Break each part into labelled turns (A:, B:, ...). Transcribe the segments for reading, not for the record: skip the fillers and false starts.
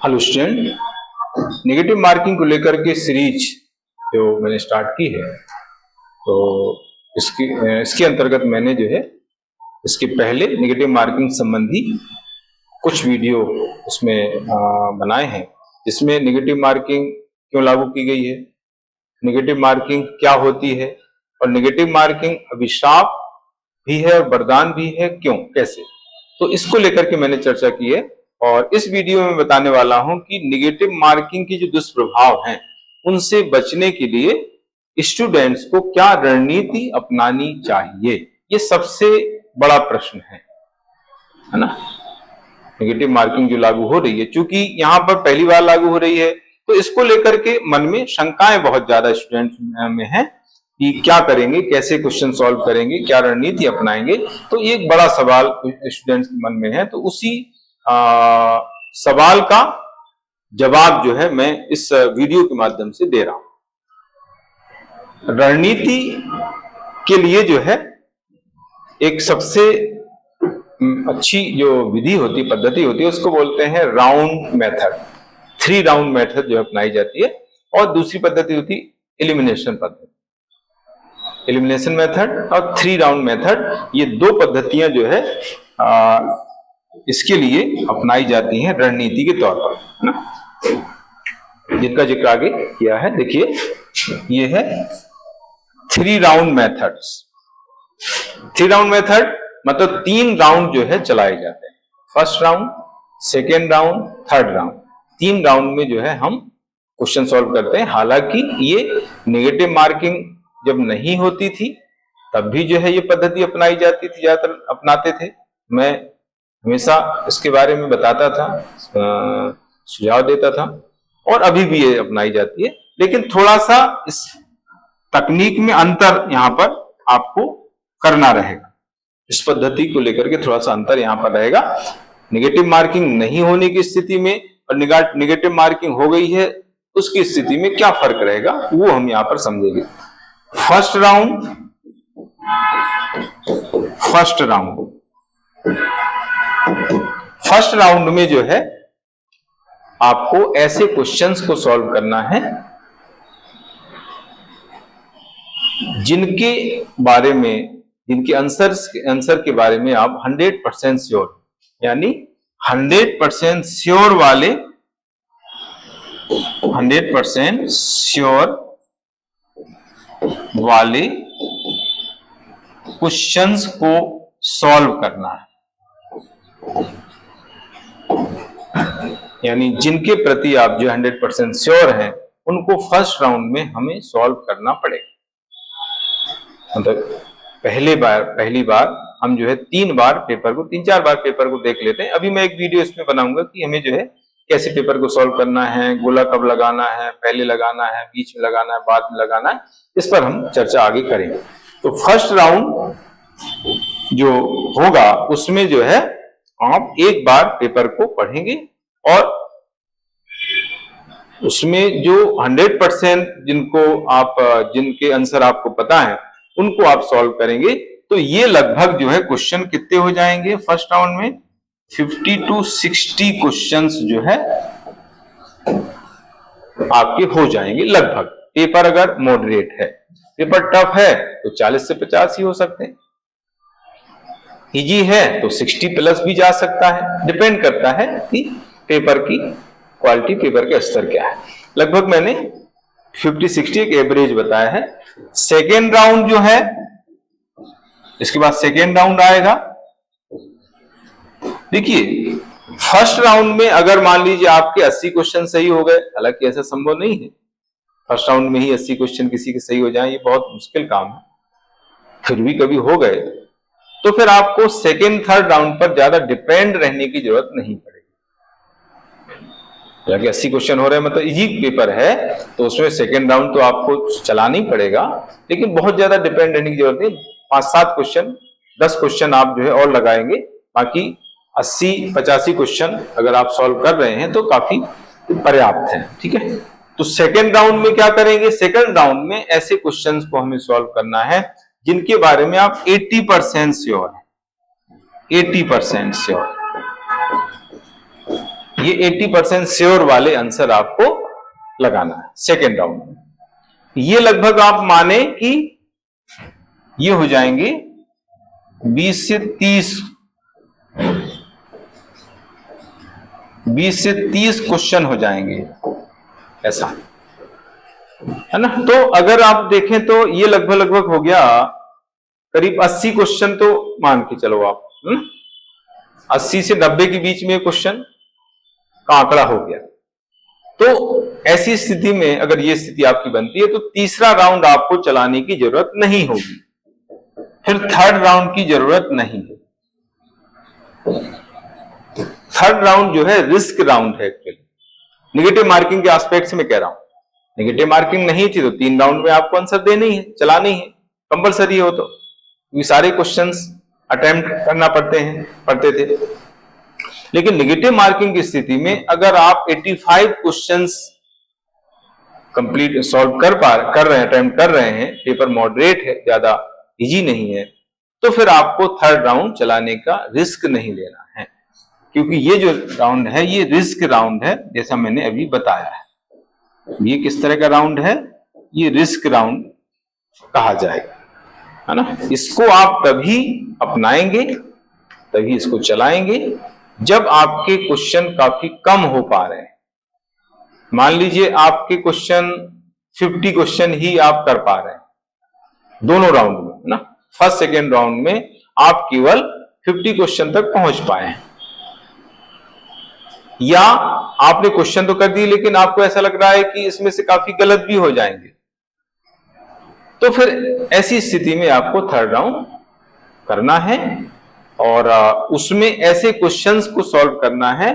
A: Hello student, negative marking को लेकर के सीरीज जो मैंने स्टार्ट की है, तो इसके अंतर्गत मैंने जो है इसके पहले नेगेटिव मार्किंग संबंधी कुछ वीडियो उसमें बनाए हैं, जिसमें नेगेटिव मार्किंग क्यों लागू की गई है, नेगेटिव मार्किंग क्या होती है और नेगेटिव मार्किंग अभिशाप भी है और वरदान भी है, क्यों, कैसे, तो इसको लेकर के मैंने चर्चा की है। और इस वीडियो में बताने वाला हूं कि नेगेटिव मार्किंग की जो दुष्प्रभाव हैं उनसे बचने के लिए स्टूडेंट्स को क्या रणनीति अपनानी चाहिए, ये सबसे बड़ा प्रश्न है ना। नेगेटिव मार्किंग जो लागू हो रही है, चूंकि यहां पर पहली बार लागू हो रही है, तो इसको लेकर के मन में शंकाएं बहुत ज्यादा स्टूडेंट्स में है कि क्या करेंगे, कैसे क्वेश्चन सॉल्व करेंगे, क्या रणनीति अपनाएंगे। तो ये एक बड़ा सवाल स्टूडेंट्स के मन में है, तो उसी सवाल का जवाब जो है मैं इस वीडियो के माध्यम से दे रहा हूं। रणनीति के लिए जो है एक सबसे अच्छी जो विधि होती, पद्धति होती है, उसको बोलते हैं राउंड मेथड। 3 राउंड मेथड जो अपनाई जाती है, और दूसरी पद्धति होती एलिमिनेशन पद्धति। एलिमिनेशन मेथड और 3 राउंड मेथड, ये 2 पद्धतियां जो है इसके लिए अपनाई जाती हैं रणनीति के तौर पर, है ना, जिनका जिक्र आगे किया है। देखिए, ये है 3 राउंड मेथड्स। 3 राउंड मेथड मतलब 3 राउंड जो है चलाए जाते हैं। First round, second round, third round. 3 round में जो है हम क्वेश्चन सॉल्व करते हैं। हालांकि ये नेगेटिव मार्किंग जब नहीं होती थी तब भी जो है ये पद्धति अपनाई जाती थी, ज्यादातर अपनाते थे। मैं हमेशा इसके बारे में बताता था, सुझाव देता था, और अभी भी ये अपनाई जाती है, लेकिन थोड़ा सा इस तकनीक में अंतर यहां पर आपको करना रहेगा। इस पद्धति को लेकर के थोड़ा सा अंतर यहां पर रहेगा। नेगेटिव मार्किंग नहीं होने की स्थिति में और नेगेटिव मार्किंग हो गई है उसकी स्थिति में क्या फर्क रहेगा, वो हम यहां पर समझेंगे। फर्स्ट राउंड में जो है आपको ऐसे क्वेश्चंस को सॉल्व करना है जिनके बारे में, जिनके आंसर के बारे में आप 100% श्योर, यानी 100% श्योर वाले 100% श्योर वाले क्वेश्चंस को सॉल्व करना है, यानी जिनके प्रति आप जो 100% श्योर हैं उनको फर्स्ट राउंड में हमें सॉल्व करना पड़ेगा। मतलब पहली बार हम जो है 3 4 बार पेपर को देख लेते हैं। अभी मैं एक वीडियो इसमें बनाऊंगा कि हमें जो है कैसे पेपर को सॉल्व करना है, गोला कब लगाना है, पहले लगाना है, बीच में लगाना है, बाद में लगाना है, इस पर हम चर्चा आगे करेंगे। तो फर्स्ट राउंड जो होगा उसमें जो है आप एक बार पेपर को पढ़ेंगे और उसमें जो 100% जिनके आंसर आपको पता है उनको आप सॉल्व करेंगे। तो ये लगभग जो है क्वेश्चन कितने हो जाएंगे फर्स्ट राउंड में, 50 to 60 क्वेश्चंस जो है आपके हो जाएंगे लगभग। पेपर अगर मॉडरेट है, पेपर टफ है तो 40 से 50 ही हो सकते हैं, इजी है तो 60+ भी जा सकता है, डिपेंड करता है कि पेपर की क्वालिटी, पेपर का स्तर क्या है। लगभग मैंने 50-60 एक एवरेज बताया है। सेकेंड राउंड जो है, इसके बाद सेकेंड राउंड आएगा। देखिए, फर्स्ट राउंड में अगर मान लीजिए आपके 80 क्वेश्चन सही हो गए, हालांकि ऐसा संभव नहीं है फर्स्ट राउंड में ही 80 क्वेश्चन किसी के सही हो जाए, ये बहुत मुश्किल काम है, फिर भी कभी हो गए तो फिर आपको सेकेंड थर्ड राउंड पर ज्यादा डिपेंड रहने की जरूरत नहीं पड़ेगी। यानी 80 क्वेश्चन हो रहे हैं, मतलब इजी पेपर है, तो उसमें सेकेंड राउंड तो आपको चलाना ही पड़ेगा, लेकिन बहुत ज्यादा डिपेंड रहने की जरूरत नहीं। 5-7 क्वेश्चन, 10 क्वेश्चन आप जो है और लगाएंगे, बाकी 80-85 क्वेश्चन अगर आप सॉल्व कर रहे हैं तो काफी पर्याप्त है। ठीक है, तो सेकेंड राउंड में क्या करेंगे, सेकेंड राउंड में ऐसे क्वेश्चंस को हमें सॉल्व करना है जिनके बारे में आप 80% श्योर हैं, 80% श्योर। ये 80% श्योर वाले आंसर आपको लगाना है सेकेंड राउंड में। ये लगभग आप माने कि ये हो जाएंगे 20 से 30 क्वेश्चन हो जाएंगे, ऐसा है ना। तो अगर आप देखें तो ये लगभग हो गया करीब 80 क्वेश्चन, तो मान के चलो आप 80 से 90 के बीच में क्वेश्चन का आंकड़ा हो गया। तो ऐसी स्थिति में अगर ये स्थिति आपकी बनती है तो तीसरा राउंड आपको चलाने की जरूरत नहीं होगी, फिर थर्ड राउंड की जरूरत नहीं है। थर्ड राउंड जो है रिस्क राउंड है एक्चुअली, निगेटिव मार्किंग के एस्पेक्ट से मैं कह रहा हूं। निगेटिव मार्किंग नहीं थी तो 3 राउंड में आपको आंसर देना ही है, चलानी है, कंपलसरी हो। तो ये सारे क्वेश्चंस अटेम्प्ट करना पड़ते थे। लेकिन निगेटिव मार्किंग की स्थिति में अगर आप 85 क्वेश्चंस कंप्लीट सॉल्व कर रहे हैं, अटेम्प्ट कर रहे हैं, पेपर मॉडरेट है, ज्यादा इजी नहीं है, तो फिर आपको थर्ड राउंड चलाने का रिस्क नहीं लेना है, क्योंकि ये जो राउंड है ये रिस्क राउंड है, जैसा मैंने अभी बताया है। ये किस तरह का राउंड है? ये रिस्क राउंड कहा जाएगा, है ना। इसको आप तभी अपनाएंगे, तभी इसको चलाएंगे जब आपके क्वेश्चन काफी कम हो पा रहे हैं। मान लीजिए आपके क्वेश्चन 50 क्वेश्चन ही आप कर पा रहे हैं दोनों राउंड में, ना। फर्स्ट सेकेंड राउंड में आप केवल 50 क्वेश्चन तक पहुंच पाए हैं, या आपने क्वेश्चन तो कर दिए लेकिन आपको ऐसा लग रहा है कि इसमें से काफी गलत भी हो जाएंगे, तो फिर ऐसी स्थिति में आपको थर्ड राउंड करना है और उसमें ऐसे क्वेश्चंस को सॉल्व करना है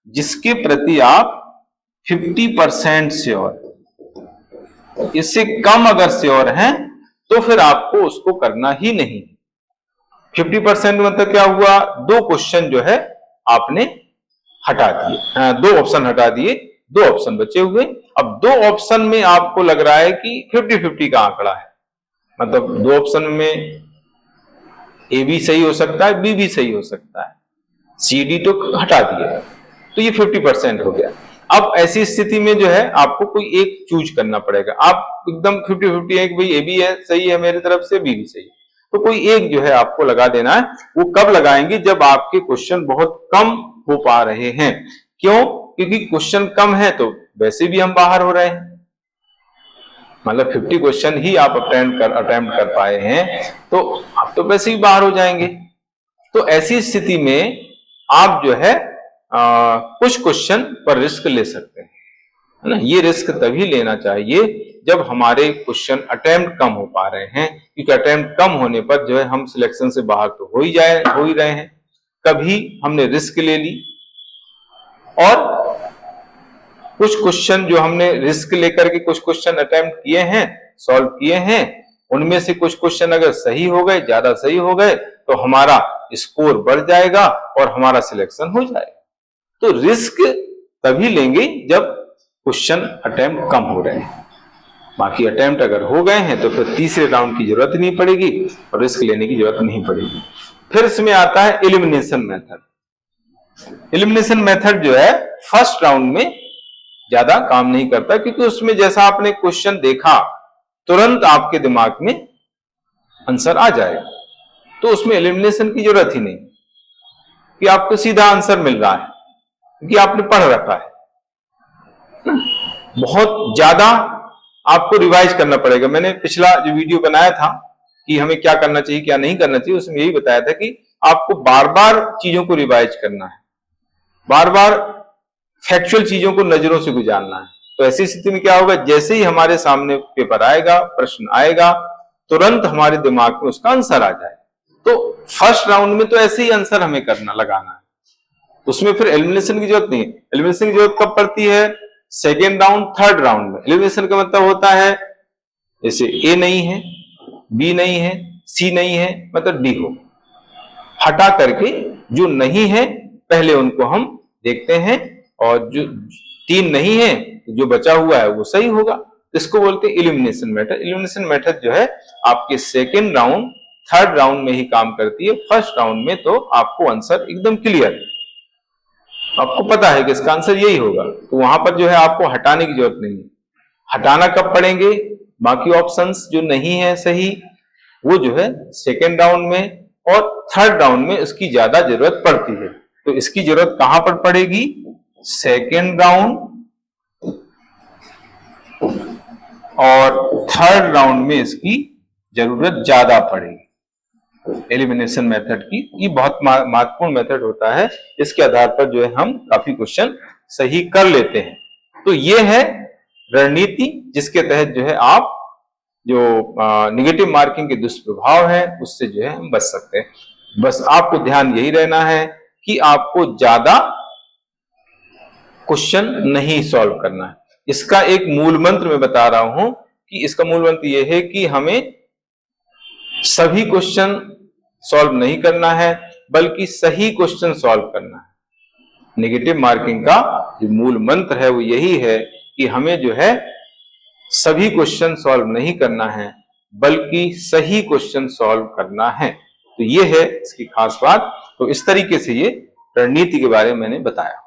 A: जिसके प्रति आप 50% श्योर। इससे कम अगर श्योर हैं तो फिर आपको उसको करना ही नहीं। 50% मतलब क्या हुआ? 2 क्वेश्चन जो है आपने हटा दिए, 2 ऑप्शन हटा दिए, 2 ऑप्शन बचे हुए। अब 2 ऑप्शन में आपको लग रहा है कि 50-50 का आंकड़ा है, मतलब 2 ऑप्शन में ए भी सही हो सकता है, बी भी सही हो सकता है, सी डी तो हटा दिया, तो ये 50% हो गया। अब ऐसी स्थिति में जो है आपको कोई एक चूज करना पड़ेगा। आप एकदम 50-50 है कि भाई ए भी है सही है मेरी तरफ से, बी भी सही है, तो कोई एक जो है आपको लगा देना है। वो कब लगाएंगे? जब आपके क्वेश्चन बहुत कम हो पा रहे हैं। क्यों? क्योंकि क्वेश्चन कम है तो वैसे भी हम बाहर हो रहे हैं, मतलब 50 क्वेश्चन ही आप अटेम्प्ट कर पाए हैं तो आप तो वैसे ही बाहर हो जाएंगे। तो ऐसी स्थिति में आप जो है कुछ क्वेश्चन पर रिस्क ले सकते हैं, है ना। ये रिस्क तभी लेना चाहिए जब हमारे क्वेश्चन अटेम्प्ट कम हो पा रहे हैं, क्योंकि अटेम्प्ट कम होने पर जो है हम सिलेक्शन से बाहर तो हो ही रहे हैं। कभी हमने रिस्क ले ली और कुछ क्वेश्चन जो हमने रिस्क लेकर के कुछ क्वेश्चन अटेम्प्ट किए हैं, सॉल्व किए हैं, उनमें से कुछ क्वेश्चन अगर सही हो गए, ज्यादा सही हो गए, तो हमारा स्कोर बढ़ जाएगा और हमारा सिलेक्शन हो जाएगा। तो रिस्क तभी लेंगे जब क्वेश्चन अटेम्प्ट कम हो रहे हैं। बाकी अटेम्प्ट अगर हो गए हैं तो फिर तीसरे राउंड की जरूरत नहीं पड़ेगी और रिस्क लेने की जरूरत नहीं पड़ेगी। फिर इसमें आता है एलिमिनेशन मेथड। एलिमिनेशन मेथड जो है फर्स्ट राउंड में ज्यादा काम नहीं करता, क्योंकि उसमें जैसा आपने क्वेश्चन देखा तुरंत आपके दिमाग में आंसर आ जाएगा, तो उसमें एलिमिनेशन की जरूरत ही नहीं कि आपको सीधा आंसर मिल रहा है क्योंकि आपने पढ़ रखा है। बहुत ज्यादा आपको रिवाइज करना पड़ेगा। मैंने पिछला जो वीडियो बनाया था कि हमें क्या करना चाहिए क्या नहीं करना चाहिए, उसमें यही बताया था कि आपको बार बार चीजों को रिवाइज करना है, बार बार फैक्चुअल चीजों को नजरों से गुजारना है। तो ऐसी स्थिति में क्या होगा? जैसे ही हमारे सामने पेपर आएगा, प्रश्न आएगा, तुरंत हमारे दिमाग में उसका आंसर आ जाए। तो फर्स्ट राउंड में तो ऐसे ही आंसर हमें लगाना है, उसमें फिर एलिमिनेशन की जरूरत नहीं है। एलिमिनेशन की जरूरत कब पड़ती है? सेकेंड राउंड, थर्ड राउंड में। एलिमिनेशन का मतलब होता है जैसे ए नहीं है, बी नहीं है, सी नहीं है, मतलब डी हो, हटा करके जो नहीं है पहले उनको हम देखते हैं, और जो 3 नहीं है जो बचा हुआ है वो सही होगा। इसको बोलते हैं एलिमिनेशन मेथड। एलिमिनेशन मेथड जो है आपके सेकेंड राउंड, थर्ड राउंड में ही काम करती है। फर्स्ट राउंड में तो आपको आंसर एकदम क्लियर है, आपको पता है कि इसका आंसर यही होगा, तो वहां पर जो है आपको हटाने की जरूरत नहीं है। हटाना कब पड़ेंगे? बाकी ऑप्शंस जो नहीं है सही, वो जो है सेकेंड राउंड में और थर्ड राउंड में इसकी ज्यादा जरूरत पड़ती है। तो इसकी जरूरत कहां पर पड़ेगी? सेकेंड राउंड और थर्ड राउंड में इसकी जरूरत ज्यादा पड़ेगी। एलिमिनेशन मेथड की ये बहुत महत्वपूर्ण मेथड होता है, इसके आधार पर जो है हम काफी क्वेश्चन सही कर लेते हैं। तो ये है रणनीति जिसके तहत जो है आप जो निगेटिव मार्किंग के दुष्प्रभाव है उससे जो है हम बच सकते हैं। बस आपको ध्यान यही रहना है कि आपको ज्यादा क्वेश्चन नहीं सॉल्व करना है। इसका एक मूल मंत्र मैं बता रहा हूं कि इसका मूल मंत्र यह है कि हमें सभी क्वेश्चन सॉल्व नहीं करना है, बल्कि सही क्वेश्चन सॉल्व करना है। नेगेटिव मार्किंग का जो मूल मंत्र है वो यही है कि हमें जो है सभी क्वेश्चन सॉल्व नहीं करना है, बल्कि सही क्वेश्चन सॉल्व करना है। तो ये है इसकी खास बात। तो इस तरीके से ये रणनीति के बारे में मैंने बताया।